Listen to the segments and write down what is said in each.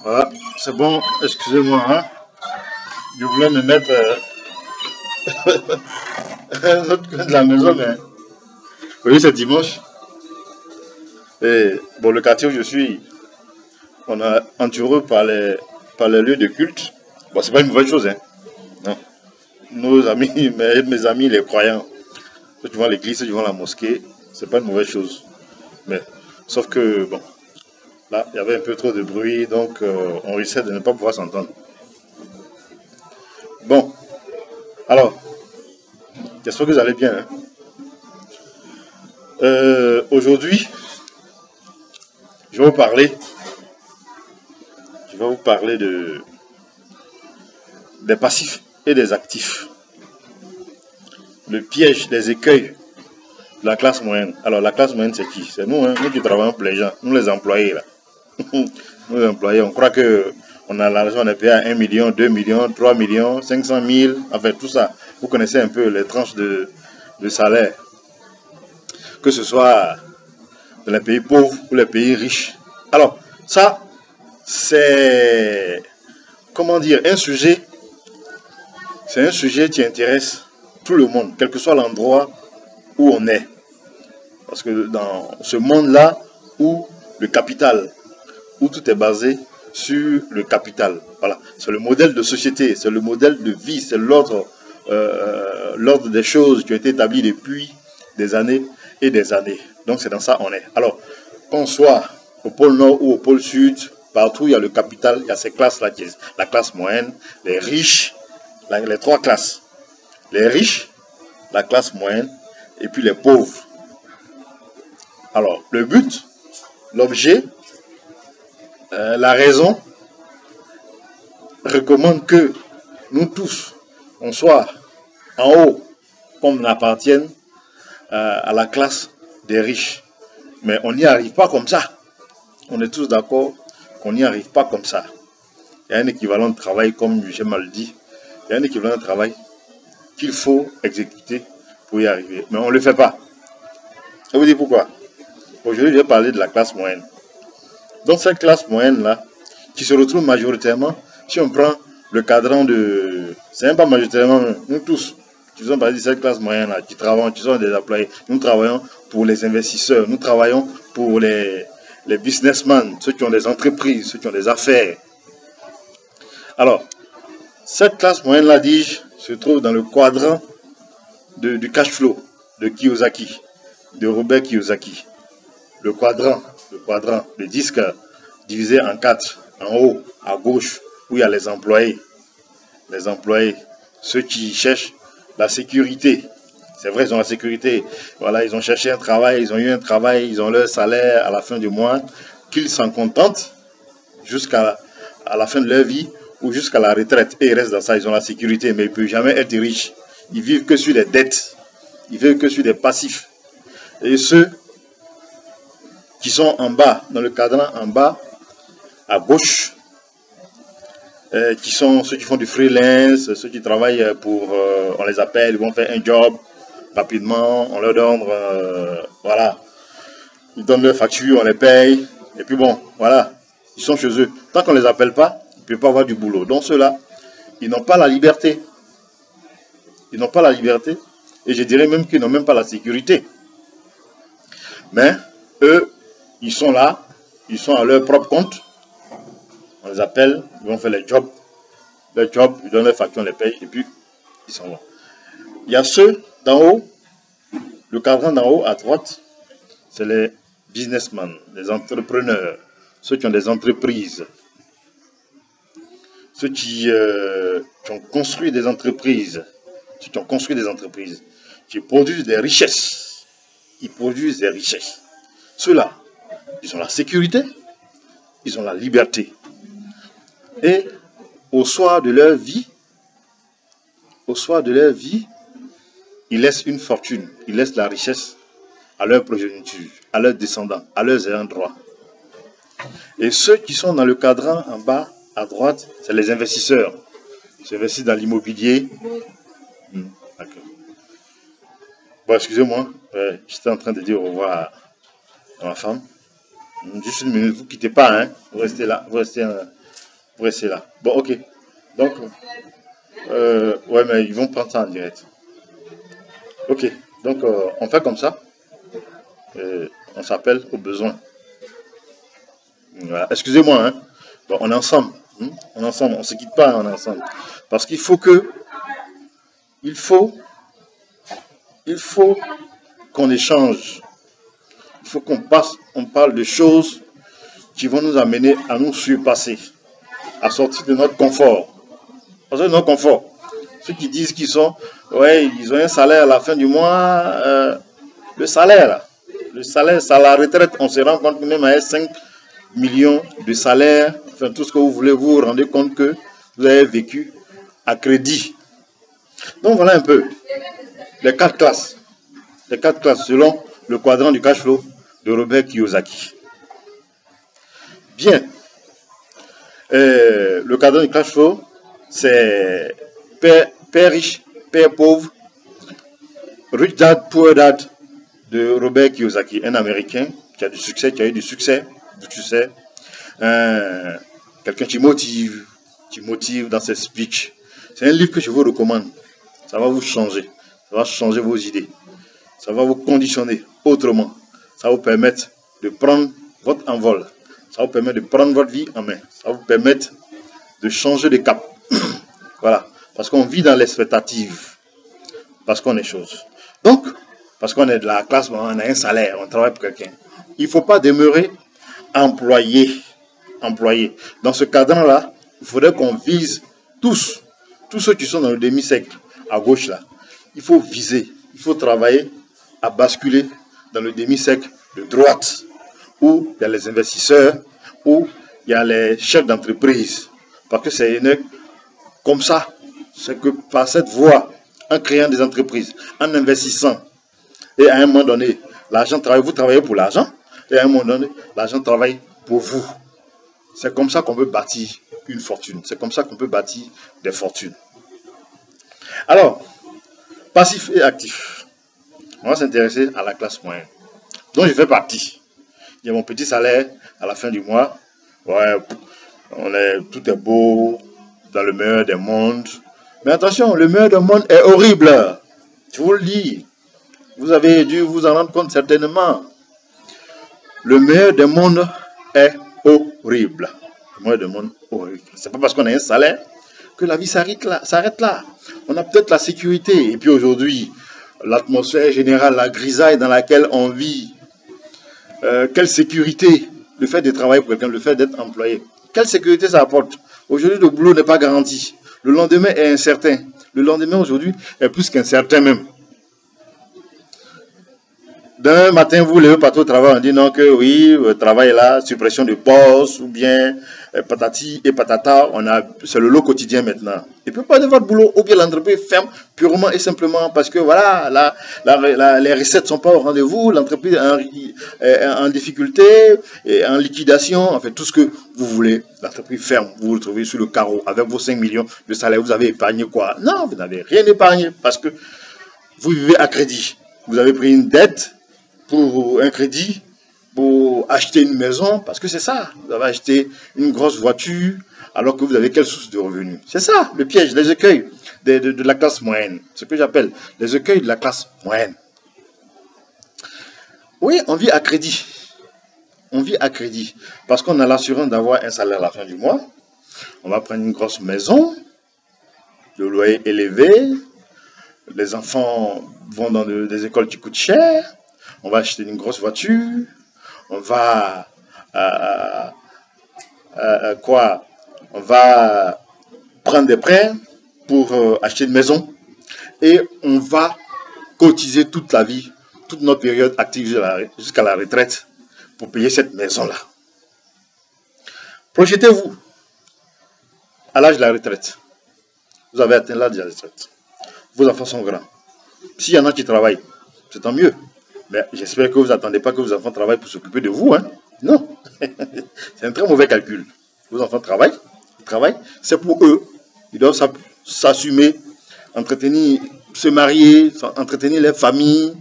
Voilà, c'est bon, excusez-moi, hein. Je voulais me mettre un autre coin de la maison, mais oui, c'est dimanche. Et bon, le quartier où je suis, on est entouré par les lieux de culte. Bon, c'est pas une mauvaise chose, hein. Non. Nos amis, mes amis, les croyants, ceux qui vont à l'église, ceux qui vont à la mosquée, c'est pas une mauvaise chose. Mais, sauf que, bon, là, il y avait un peu trop de bruit, donc on risquait de ne pas pouvoir s'entendre. Bon, alors, j'espère que vous allez bien, hein. Aujourd'hui, je vais vous parler, des passifs et des actifs. Le piège, les écueils de la classe moyenne. Alors, la classe moyenne, c'est qui? C'est nous, hein, nous qui travaillons pour les gens, nous les employés, là. Nous les employés, on croit que on a l'argent, on est payé à 1 million, 2 millions, 3 millions, 500 000, enfin tout ça. Vous connaissez un peu les tranches de salaire, que ce soit dans les pays pauvres ou les pays riches. Alors, ça, c'est, comment dire, c'est un sujet qui intéresse tout le monde, quel que soit l'endroit où on est. Parce que dans ce monde-là, où le capital, où tout est basé sur le capital, voilà, c'est le modèle de société, c'est le modèle de vie, c'est l'ordre des choses qui ont été établies depuis des années et des années. Donc c'est dans ça on est. Alors, qu'on soit au pôle nord ou au pôle sud, partout il y a le capital, il y a ces classes-là, la classe moyenne, les riches, les trois classes. Les riches, la classe moyenne, et puis les pauvres. Alors, le but, l'objet, la raison recommande que nous tous, on soit en haut, comme on appartienne à la classe des riches. Mais on n'y arrive pas comme ça. On est tous d'accord qu'on n'y arrive pas comme ça. Il y a un équivalent de travail, comme j'ai mal dit. Il y a un équivalent de travail qu'il faut exécuter pour y arriver. Mais on ne le fait pas. Je vous dis pourquoi. Aujourd'hui, je vais parler de la classe moyenne. Donc, cette classe moyenne-là, qui se retrouve majoritairement, si on prend le cadran de... C'est même pas majoritairement, nous tous, qui faisons partie de cette classe moyenne-là, qui travaillons, qui sont des employés, nous travaillons pour les investisseurs, nous travaillons pour les businessmen, ceux qui ont des entreprises, ceux qui ont des affaires. Alors, cette classe moyenne-là, dis-je, se trouve dans le quadrant du cash flow de Kiyosaki, de Robert Kiyosaki. Le quadrant, le disque divisé en 4, en haut, à gauche, où il y a les employés. Les employés, ceux qui cherchent la sécurité. C'est vrai, ils ont la sécurité. Voilà, ils ont cherché un travail, ils ont eu un travail, ils ont leur salaire à la fin du mois, qu'ils s'en contentent jusqu'à la fin de leur vie ou jusqu'à la retraite. Et ils restent dans ça, ils ont la sécurité, mais ils ne peuvent jamais être riches. Ils vivent que sur les dettes. Ils vivent que sur des passifs. Et ceux qui sont en bas, dans le cadran en bas, à gauche, qui sont ceux qui font du freelance, ceux qui travaillent pour, on les appelle, ils vont faire un job rapidement, on leur donne, voilà, ils donnent leurs factures, on les paye, et puis bon, voilà, ils sont chez eux. Tant qu'on ne les appelle pas, ils ne peuvent pas avoir du boulot. Donc ceux-là, ils n'ont pas la liberté. Ils n'ont pas la liberté, et je dirais même qu'ils n'ont même pas la sécurité. Mais eux, ils sont là, ils sont à leur propre compte. On les appelle, ils vont faire les jobs. Leur job, ils donnent leurs factures, on les paye, et puis ils s'en vont. Il y a ceux d'en haut, le cadran d'en haut à droite, c'est les businessmen, les entrepreneurs, ceux qui ont des entreprises, ceux qui ont construit des entreprises, qui produisent des richesses. Ils produisent des richesses. Ceux-là, ils ont la sécurité, ils ont la liberté. Et au soir de leur vie, ils laissent une fortune, ils laissent la richesse à leur progéniture, à leurs descendants, à leurs ayants droit. Et ceux qui sont dans le cadran en bas, à droite, c'est les investisseurs. Ils investissent dans l'immobilier. D'accord. Bon, excusez-moi, j'étais en train de dire au revoir à ma femme. Juste une minute, vous ne quittez pas, hein. Vous restez là, vous restez Vous restez là. Bon, ok. Donc, ouais, mais ils vont prendre ça en direct. Ok. Donc, on fait comme ça. On s'appelle au besoin. Voilà. Excusez-moi, hein. Bon, on est ensemble. On est ensemble. On ne se quitte pas, on est ensemble. Parce qu'il faut que. Il faut qu'on échange. Il faut on parle de choses qui vont nous amener à nous surpasser, à sortir de notre confort. Parce que notre confort, ceux qui disent qu'ils sont, ouais, ils ont un salaire à la fin du mois, le salaire, ça à la retraite, on se rend compte que même avec 5 millions de salaire, enfin tout ce que vous voulez, vous vous rendez compte que vous avez vécu à crédit. Donc voilà un peu les 4 classes. Les 4 classes selon le quadrant du cash flow de Robert Kiyosaki. Bien. Le quadrant du cash flow, c'est père riche, père pauvre, Rich Dad, Poor Dad de Robert Kiyosaki, un Américain qui a du succès, qui a eu du succès, quelqu'un qui motive dans ses speeches. C'est un livre que je vous recommande. Ça va vous changer. Ça va changer vos idées. Ça va vous conditionner autrement. Ça va vous permettre de prendre votre envol. Ça va vous permettre de prendre votre vie en main. Ça va vous permettre de changer de cap. Voilà. Parce qu'on vit dans l'expectative. Parce qu'on est chose. Donc, parce qu'on est de la classe, on a un salaire, on travaille pour quelqu'un. Il ne faut pas demeurer employé. Dans ce cadre-là, il faudrait qu'on vise tous ceux qui sont dans le demi-cercle, à gauche là. Il faut viser, il faut travailler à basculer dans le demi-cercle de droite, où il y a les investisseurs, où il y a les chefs d'entreprise. Parce que c'est comme ça, c'est que par cette voie, en créant des entreprises, en investissant, et à un moment donné, l'argent travaille, vous travaillez pour l'argent, et à un moment donné, l'argent travaille pour vous. C'est comme ça qu'on peut bâtir une fortune. C'est comme ça qu'on peut bâtir des fortunes. Alors, passif et actif. On va s'intéresser à la classe moyenne, dont je fais partie. Il y a mon petit salaire à la fin du mois. Ouais, tout est beau, dans le meilleur des mondes. Mais attention, le meilleur des mondes est horrible. Je vous le dis. Vous avez dû vous en rendre compte certainement. Le meilleur des mondes est horrible. Le meilleur des mondes est horrible. C'est pas parce qu'on a un salaire que la vie s'arrête là. On a peut-être la sécurité. Et puis aujourd'hui, l'atmosphère générale, la grisaille dans laquelle on vit. Quelle sécurité le fait de travailler pour quelqu'un, le fait d'être employé. Quelle sécurité ça apporte? Aujourd'hui, le boulot n'est pas garanti. Le lendemain est incertain. Le lendemain aujourd'hui est plus qu'incertain même. D'un matin, vous levez partout au travail, on dit non que oui, travail là, suppression de poste, ou bien patati et patata, c'est le lot quotidien maintenant. Il ne peut pas de votre boulot, ou bien l'entreprise ferme purement et simplement parce que voilà, les recettes ne sont pas au rendez-vous, l'entreprise est en difficulté, et en liquidation, en fait tout ce que vous voulez, l'entreprise ferme, vous vous retrouvez sur le carreau avec vos 5 millions de salaire, vous avez épargné quoi? Non, vous n'avez rien épargné parce que vous vivez à crédit. Vous avez pris une dette pour un crédit, pour acheter une maison, parce que c'est ça, vous avez acheté une grosse voiture, alors que vous avez quelle source de revenus? C'est ça, le piège, les écueils de la classe moyenne, ce que j'appelle les écueils de la classe moyenne. Oui, on vit à crédit. On vit à crédit, parce qu'on a l'assurance d'avoir un salaire à la fin du mois, on va prendre une grosse maison, le loyer élevé, les enfants vont dans des écoles qui coûtent cher, on va acheter une grosse voiture, on va on va prendre des prêts pour acheter une maison et on va cotiser toute la vie, toute notre période active jusqu'à la retraite pour payer cette maison-là. Projetez-vous à l'âge de la retraite. Vous avez atteint l'âge de la retraite. Vos enfants sont grands. S'il y en a qui travaillent, c'est tant mieux. Mais j'espère que vous n'attendez pas que vos enfants travaillent pour s'occuper de vous. Hein? Non. C'est un très mauvais calcul. Vos enfants travaillent, c'est pour eux. Ils doivent s'assumer, entretenir, se marier, entretenir les familles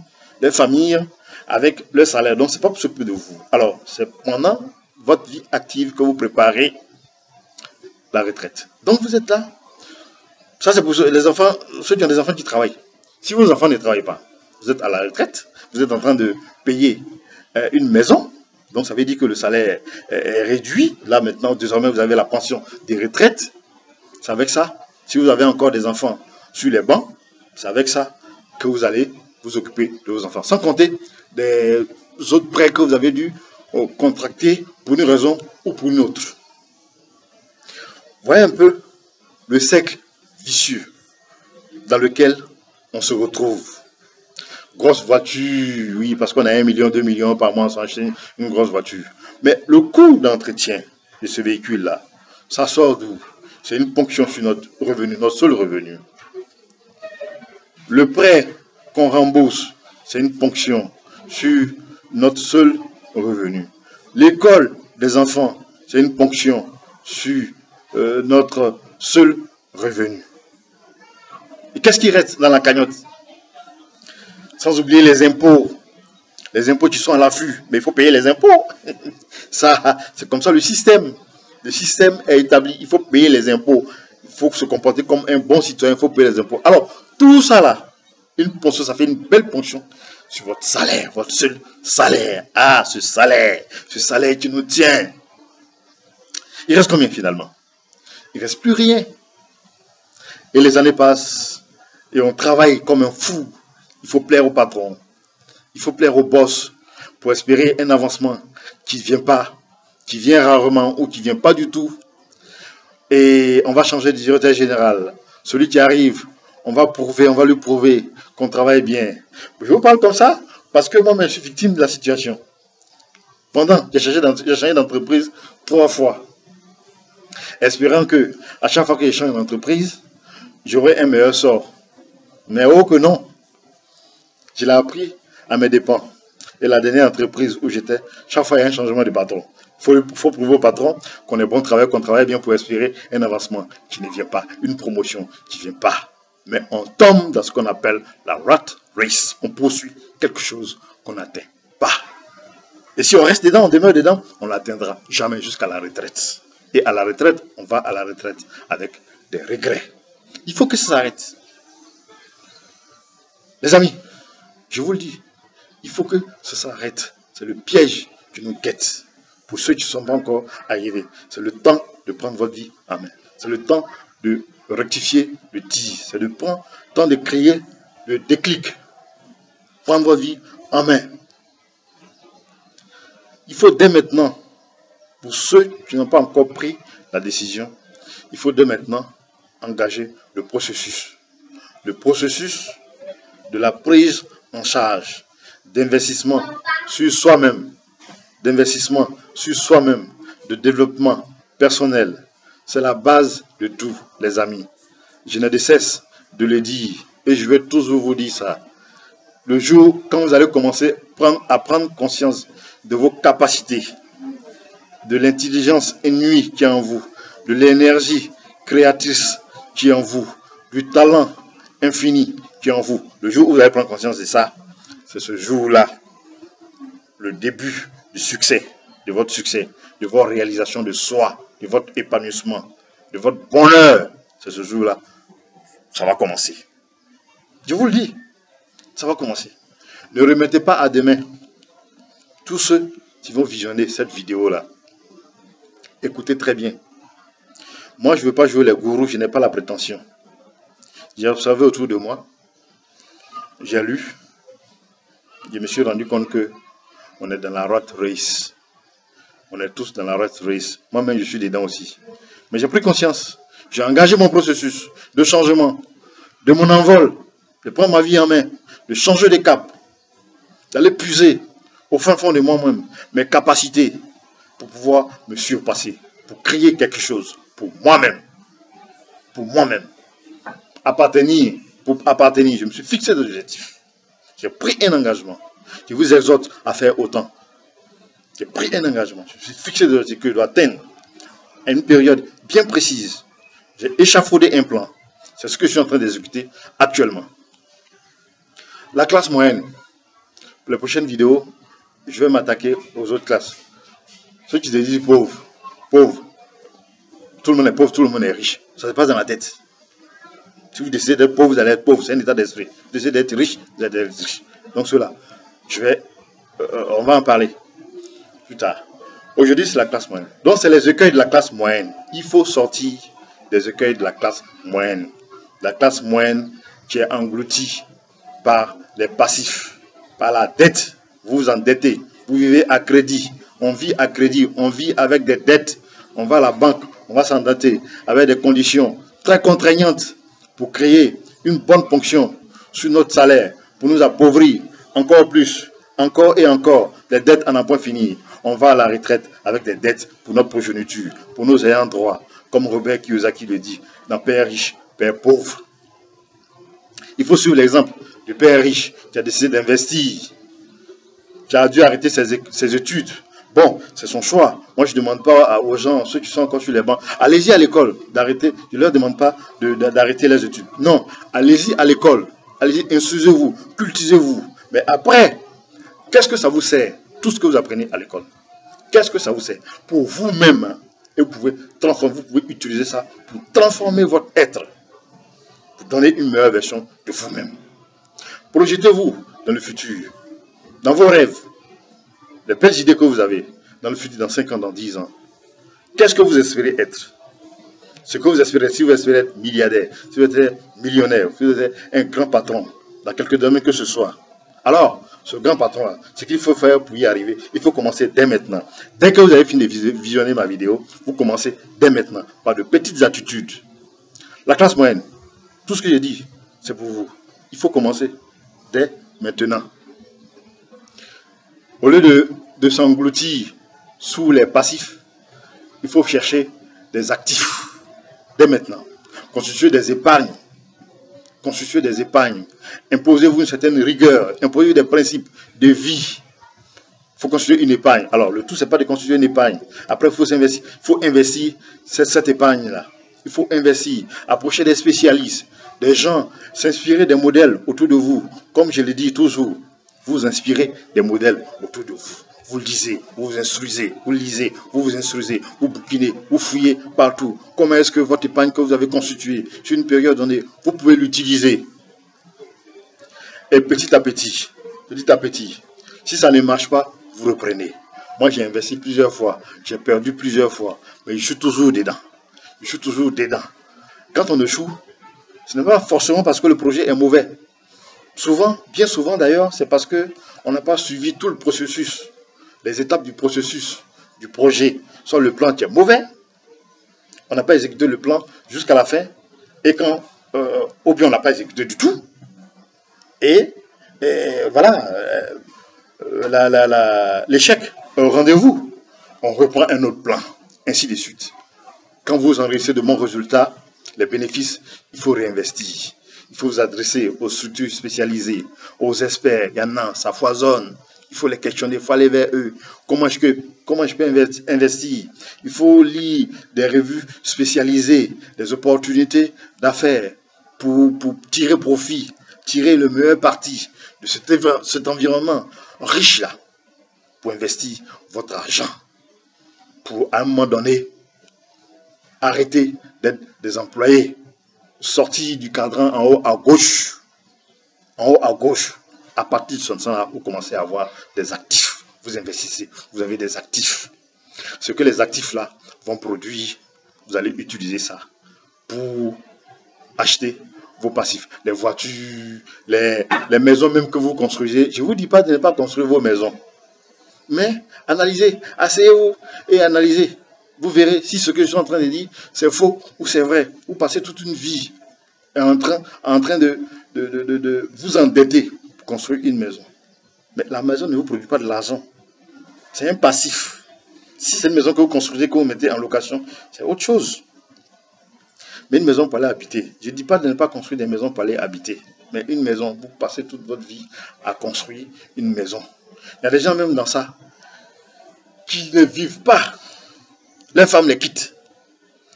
avec le salaire. Donc, ce n'est pas pour s'occuper de vous. Alors, c'est pendant votre vie active que vous préparez la retraite. Donc vous êtes là. Ça, c'est pour les enfants, ceux qui ont des enfants qui travaillent. Si vos enfants ne travaillent pas, vous êtes à la retraite, vous êtes en train de payer une maison. Donc ça veut dire que le salaire est réduit. Là maintenant, désormais, vous avez la pension des retraites. C'est avec ça. Si vous avez encore des enfants sur les bancs, c'est avec ça que vous allez vous occuper de vos enfants. Sans compter des autres prêts que vous avez dû contracter pour une raison ou pour une autre. Voyez un peu le cercle vicieux dans lequel on se retrouve. Grosse voiture, oui, parce qu'on a 1 million, 2 millions par mois, on s'enchaîne une grosse voiture. Mais le coût d'entretien de ce véhicule-là, ça sort d'où? C'est une ponction sur notre revenu, notre seul revenu. Le prêt qu'on rembourse, c'est une ponction sur notre seul revenu. L'école des enfants, c'est une ponction sur notre seul revenu. Et qu'est-ce qui reste dans la cagnotte? Sans oublier les impôts. Les impôts qui sont à l'afflux. Mais il faut payer les impôts. Ça, c'est comme ça le système. Le système est établi. Il faut payer les impôts. Il faut se comporter comme un bon citoyen. Il faut payer les impôts. Alors, tout ça là, une ponction, ça fait une belle ponction sur votre salaire, votre seul salaire. Ah, ce salaire qui nous tient. Il reste combien finalement? Il ne reste plus rien. Et les années passent et on travaille comme un fou. Il faut plaire au patron, il faut plaire au boss pour espérer un avancement qui ne vient pas, qui vient rarement ou qui ne vient pas du tout. Et on va changer de directeur général. Celui qui arrive, on va lui prouver qu'on travaille bien. Je vous parle comme ça parce que moi-même je suis victime de la situation. Pendant, j'ai changé d'entreprise 3 fois. Espérant que à chaque fois que je change d'entreprise, j'aurai un meilleur sort. Mais oh que non. Je l'ai appris à mes dépens. Et la dernière entreprise où j'étais, chaque fois il y a un changement de patron. Il faut prouver au patron qu'on est bon travail, qu'on travaille bien pour espérer un avancement qui ne vient pas, une promotion qui ne vient pas. Mais on tombe dans ce qu'on appelle la rat race. On poursuit quelque chose qu'on n'atteint pas. Et si on reste dedans, on demeure dedans, on ne l'atteindra jamais jusqu'à la retraite. Et à la retraite, on va à la retraite avec des regrets. Il faut que ça s'arrête. Les amis, je vous le dis, il faut que ça s'arrête. C'est le piège qui nous guette. Pour ceux qui ne sont pas encore arrivés, c'est le temps de prendre votre vie en main. C'est le temps de rectifier le tir. C'est le temps de créer le déclic. Prendre votre vie en main. Il faut dès maintenant, pour ceux qui n'ont pas encore pris la décision, il faut dès maintenant engager le processus. Le processus de la prise en charge, d'investissement sur soi-même, de développement personnel. C'est la base de tout, les amis. Je ne cesse de le dire et je vais toujours vous dire ça. Le jour quand vous allez commencer à prendre conscience de vos capacités, de l'intelligence inouïe qui est en vous, de l'énergie créatrice qui est en vous, du talent infini qui est en vous. Le jour où vous allez prendre conscience de ça, c'est ce jour-là, le début du succès, de votre réalisation de soi, de votre épanouissement, de votre bonheur. C'est ce jour-là, ça va commencer. Je vous le dis, ça va commencer. Ne remettez pas à demain tous ceux qui vont visionner cette vidéo-là. Écoutez très bien. Moi, je ne veux pas jouer les gourous, je n'ai pas la prétention. J'ai observé autour de moi, j'ai lu, je me suis rendu compte que on est dans la rat race. On est tous dans la rat race. Moi-même, je suis dedans aussi. Mais j'ai pris conscience. J'ai engagé mon processus de changement, de mon envol, de prendre ma vie en main, de changer de cap, d'aller puiser au fin fond de moi-même mes capacités pour pouvoir me surpasser, pour créer quelque chose pour moi-même. Pour moi-même. Pour appartenir, je me suis fixé des objectifs. J'ai pris un engagement. Je vous exhorte à faire autant. J'ai pris un engagement. Je me suis fixé des objectifs que je dois atteindre à une période bien précise. J'ai échafaudé un plan. C'est ce que je suis en train d'exécuter actuellement. La classe moyenne. Pour les prochaines vidéos, je vais m'attaquer aux autres classes. Ceux qui se disent pauvres. tout le monde est pauvre, tout le monde est riche. Ça se passe dans la tête. Si vous décidez d'être pauvre, vous allez être pauvre. C'est un état d'esprit. Vous décidez d'être riche, vous allez être riche. Donc cela, on va en parler plus tard. Aujourd'hui, c'est la classe moyenne. Donc c'est les écueils de la classe moyenne. Il faut sortir des écueils de la classe moyenne. La classe moyenne qui est engloutie par les passifs, par la dette. Vous vous endettez, vous vivez à crédit. On vit à crédit, on vit avec des dettes. On va à la banque, on va s'endetter avec des conditions très contraignantes pour créer une bonne ponction sur notre salaire, pour nous appauvrir encore plus, encore et encore. Les dettes en n'en point finir. On va à la retraite avec des dettes pour notre progéniture, pour nos ayants droit, comme Robert Kiyosaki le dit, dans Père riche, Père pauvre. Il faut suivre l'exemple du père riche qui a décidé d'investir, qui a dû arrêter ses études. Bon, c'est son choix. Moi, je ne demande pas aux gens, ceux qui sont encore sur les bancs, allez-y à l'école d'arrêter. Je ne leur demande pas d'arrêter les études. Non, allez-y à l'école. Allez-y, instruisez-vous, cultivez-vous. Mais après, qu'est-ce que ça vous sert, tout ce que vous apprenez à l'école? Qu'est-ce que ça vous sert? Pour vous-même, et vous pouvez utiliser ça pour transformer votre être, pour donner une meilleure version de vous-même. Projetez-vous dans le futur, dans vos rêves, les belles idées que vous avez dans le futur, dans 5 ans, dans 10 ans. Qu'est-ce que vous espérez être? Ce que vous espérez, si vous espérez être milliardaire, si vous êtes millionnaire, si vous êtes un grand patron, dans quelque domaine que ce soit. Alors, ce grand patron-là, ce qu'il faut faire pour y arriver, il faut commencer dès maintenant. Dès que vous avez fini de visionner ma vidéo, vous commencez dès maintenant, par de petites attitudes. La classe moyenne, tout ce que j'ai dit, c'est pour vous. Il faut commencer dès maintenant. Au lieu de s'engloutir sous les passifs, il faut chercher des actifs dès maintenant. Constituer des épargnes. Constituer des épargnes. Imposez-vous une certaine rigueur. Imposez-vous des principes de vie. Il faut constituer une épargne. Alors, le tout, ce n'est pas de constituer une épargne. Après, il faut investir cette épargne-là. Il faut investir. Approcher des spécialistes, des gens, s'inspirer des modèles autour de vous. Comme je le dis toujours, vous inspirez des modèles autour de vous. Vous lisez, vous vous instruisez, vous lisez, vous vous instruisez, vous bouquinez, vous fouillez partout. Comment est-ce que votre épargne que vous avez constituée sur une période donnée, vous pouvez l'utiliser? Et petit à petit, si ça ne marche pas, vous reprenez. Moi, j'ai investi plusieurs fois, j'ai perdu plusieurs fois, mais je suis toujours dedans. Je suis toujours dedans. Quand on échoue, ce n'est pas forcément parce que le projet est mauvais. Souvent, bien souvent d'ailleurs, c'est parce qu'on n'a pas suivi tout le processus. Les étapes du processus, du projet, sur le plan qui est mauvais. On n'a pas exécuté le plan jusqu'à la fin. Et quand, ou bien on n'a pas exécuté du tout. Et voilà, l'échec, rendez-vous. On reprend un autre plan, ainsi de suite. Quand vous enregistrez de bons résultats, les bénéfices, il faut réinvestir. Il faut vous adresser aux structures spécialisées, aux experts. Il y en a, ça foisonne. Il faut les questionner, il faut aller vers eux. Comment je peux investir? Il faut lire des revues spécialisées, des opportunités d'affaires pour tirer profit, tirer le meilleur parti de cet environnement riche-là, pour investir votre argent, pour à un moment donné arrêter d'être des employés, sortir du cadran en haut à gauche. En haut à gauche. À partir de ce moment-là, vous commencez à avoir des actifs. Vous investissez, vous avez des actifs. Ce que les actifs-là vont produire, vous allez utiliser ça pour acheter vos passifs. Les voitures, les maisons même que vous construisez. Je ne vous dis pas de ne pas construire vos maisons. Mais analysez, asseyez-vous et analysez. Vous verrez si ce que je suis en train de dire, c'est faux ou c'est vrai. Vous passez toute une vie en train de vous endetter pour construire une maison. Mais la maison ne vous produit pas de l'argent. C'est un passif. Si c'est une maison que vous construisez, que vous mettez en location, c'est autre chose. Mais une maison pour aller habiter. Je ne dis pas de ne pas construire des maisons pour aller habiter. Mais une maison, vous passez toute votre vie à construire une maison. Il y a des gens même dans ça qui ne vivent pas. Les femmes les quittent.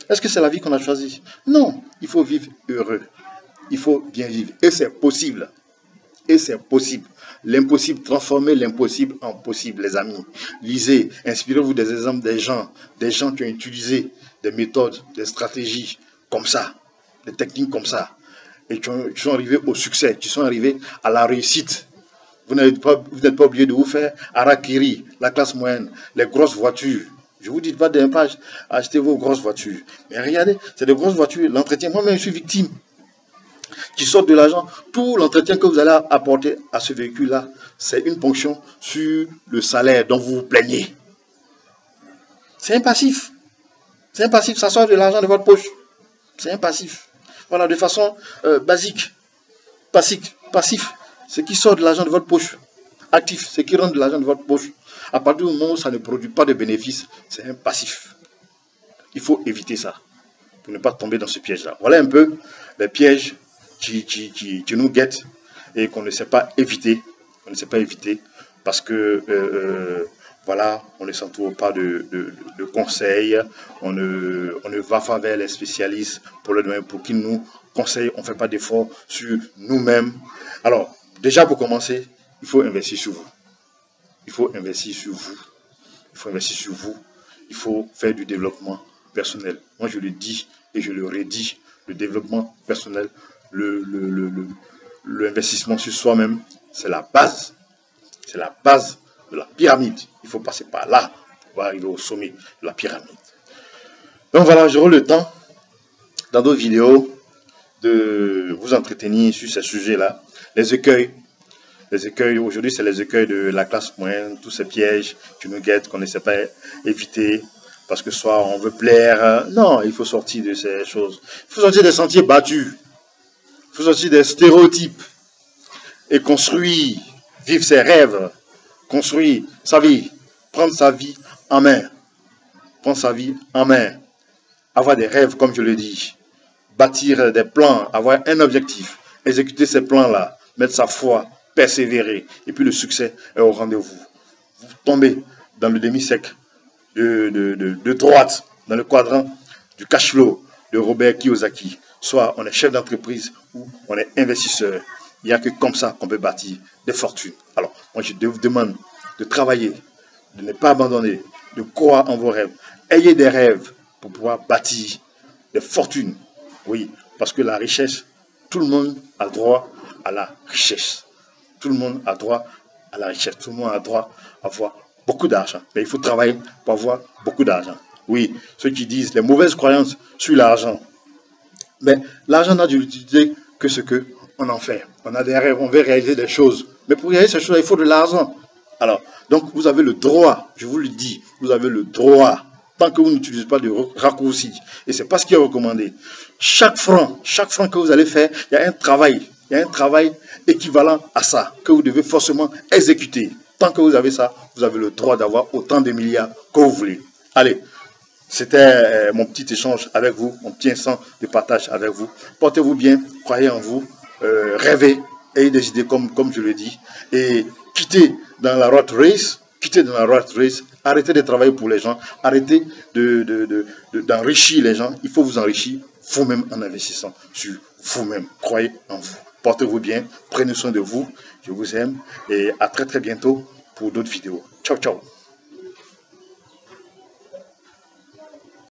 Est-ce que c'est la vie qu'on a choisie? Non, il faut vivre heureux. Il faut bien vivre. Et c'est possible. Et c'est possible. L'impossible, transformer l'impossible en possible, les amis. Lisez, inspirez-vous des exemples des gens qui ont utilisé des méthodes, des stratégies comme ça, des techniques comme ça, et qui sont arrivés au succès, qui sont arrivés à la réussite. Vous n'êtes pas obligé de vous faire harakiri, la classe moyenne, les grosses voitures. Je ne vous dis pas d'un page, achetez vos grosses voitures. Mais regardez, c'est des grosses voitures, l'entretien, moi-même je suis victime. Qui sortent de l'argent, tout l'entretien que vous allez apporter à ce véhicule-là, c'est une ponction sur le salaire dont vous vous plaignez. C'est un passif. C'est un passif, ça sort de l'argent de votre poche. C'est un passif. Voilà, de façon basique. Passif, c'est qui sort de l'argent de votre poche. Actif, c'est qui rentre de l'argent de votre poche. À partir du moment où ça ne produit pas de bénéfices, c'est un passif. Il faut éviter ça, pour ne pas tomber dans ce piège-là. Voilà un peu les pièges qui nous guettent et qu'on ne sait pas éviter. On ne sait pas éviter parce que voilà, on ne s'entoure pas de conseils, on ne va pas vers les spécialistes pour qu'ils nous conseillent, on ne fait pas d'efforts sur nous-mêmes. Alors, déjà pour commencer, il faut investir sur vous. Il faut investir sur vous. Il faut investir sur vous. Il faut faire du développement personnel. Moi, je le dis et je le redis, le développement personnel, l'investissement sur soi-même, c'est la base. C'est la base de la pyramide. Il faut passer par là pour arriver au sommet de la pyramide. Donc voilà, j'aurai le temps, dans d'autres vidéos, de vous entretenir sur ces sujets-là. Les écueils. Les écueils, aujourd'hui, c'est les écueils de la classe moyenne, tous ces pièges qui nous guettent, qu'on ne sait pas éviter. Parce que soit on veut plaire. Non, il faut sortir de ces choses. Il faut sortir des sentiers battus. Il faut sortir des stéréotypes. Et construire, vivre ses rêves. Construire sa vie. Prendre sa vie en main. Prendre sa vie en main. Avoir des rêves, comme je le dis. Bâtir des plans. Avoir un objectif. Exécuter ces plans-là. Mettre sa foi. Persévérer. Et puis le succès est au rendez-vous. Vous tombez dans le demi-cercle de droite, dans le quadrant du cash flow de Robert Kiyosaki. Soit on est chef d'entreprise ou on est investisseur. Il n'y a que comme ça qu'on peut bâtir des fortunes. Alors, moi je vous demande de travailler, de ne pas abandonner, de croire en vos rêves. Ayez des rêves pour pouvoir bâtir des fortunes. Oui, parce que la richesse, tout le monde a droit à la richesse. Tout le monde a droit à la richesse. Tout le monde a droit à avoir beaucoup d'argent. Mais il faut travailler pour avoir beaucoup d'argent. Oui, ceux qui disent les mauvaises croyances sur l'argent. Mais l'argent n'a d'utilité que ce qu'on en fait. On a des rêves, on veut réaliser des choses. Mais pour réaliser ces choses, il faut de l'argent. Alors, donc vous avez le droit, je vous le dis, vous avez le droit, tant que vous n'utilisez pas de raccourcis. Et c'est pas ce qui est recommandé. Chaque franc que vous allez faire, il y a un travail. Il y a un travail équivalent à ça que vous devez forcément exécuter. Tant que vous avez ça, vous avez le droit d'avoir autant de milliards que vous voulez. Allez, c'était mon petit échange avec vous, mon petit instant de partage avec vous. Portez-vous bien, croyez en vous, rêvez, ayez des idées comme je le dis. Et quittez dans la rat race, arrêtez de travailler pour les gens, arrêtez d'enrichir les gens. Il faut vous enrichir vous-même en investissant sur vous-même. Croyez en vous. Portez-vous bien, prenez soin de vous, je vous aime et à très bientôt pour d'autres vidéos. Ciao, ciao.